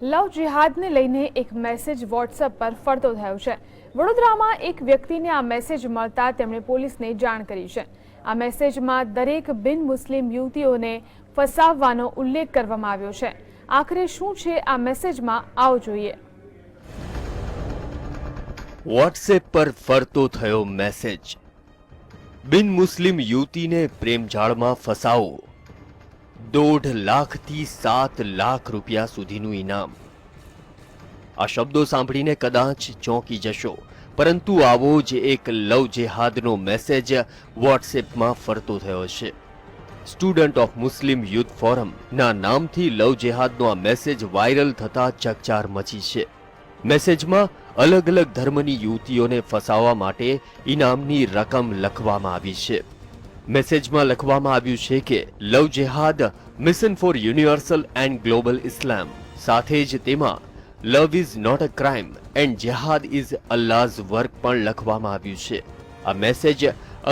લવ જિહાદને લઈને એક message WhatsApp પર ફરતો થયો છે। વડોદરામાં એક વ્યક્તિને આ મેસેજ મળતા તેમણે પોલીસને જાણ કરી છે। આ મેસેજમાં દરેક બિન મુસ્લિમ યુવતીઓને ફસાવવાનો ઉલ્લેખ કરવામાં આવ્યો છે। આખરે શું છે આ મેસેજમાં, આવો જોઈએ। વોટ્સએપ પર ફરતો થયો મેસેજ। બિન મુસ્લિમ યુવતીને પ્રેમજાળમાં ફસાવો, 1.5 લાખથી 7 લાખ રૂપિયા સુધીનું ઇનામ। આ શબ્દો સાંભળીને કદાચ ચોંકી જશો, પરંતુ આવો જ એક લવ જેહાદનો મેસેજ વોટ્સએપમાં ફરતો થયો છે। સ્ટુડન્ટ ઓફ મુસ્લિમ યુથ ફોરમના નામથી લવ જેહાદનો આ મેસેજ વાયરલ થતા ચકચાર મચી છે। મેસેજમાં અલગ અલગ ધર્મની યુવતીઓને ફસાવવા માટે ઇનામની રકમ લખવામાં આવી છે। મેસેજમાં લખવામાં આવ્યું છે કે લવ જેહાદ mission for universal and global Islam, સાથે જ તેમાં love is not a crime and જેહાદ ઇઝ અલ્લાહ્સ વર્ક પણ લખવામાં આવ્યું છે। આ મેસેજ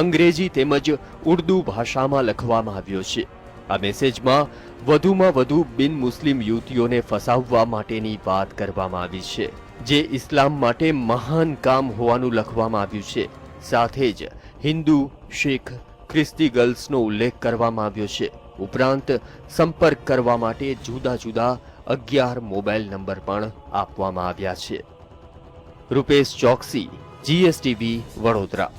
અંગ્રેજી તેમજ ઉર્દુ ભાષામાં લખવામાં આવ્યો છે। આ મેસેજમાં વધુમાં વધુ બિન મુસ્લિમ યુવતીઓને ફસાવવા માટેની વાત કરવામાં આવી છે, જે ઇસ્લામ માટે મહાન કામ હોવાનું લખવામાં આવ્યું છે। સાથે જ હિન્દુ, શીખ, ખ્રિસ્તી ગર્લ્સનો ઉલ્લેખ કરવામાં આવ્યો છે। ઉપરાંત સંપર્ક કરવા માટે જુદા જુદા 11 મોબાઈલ નંબર પણ આપવામાં આવ્યા છે। રૂપેશ ચોકસી, GSTV, વડોદરા।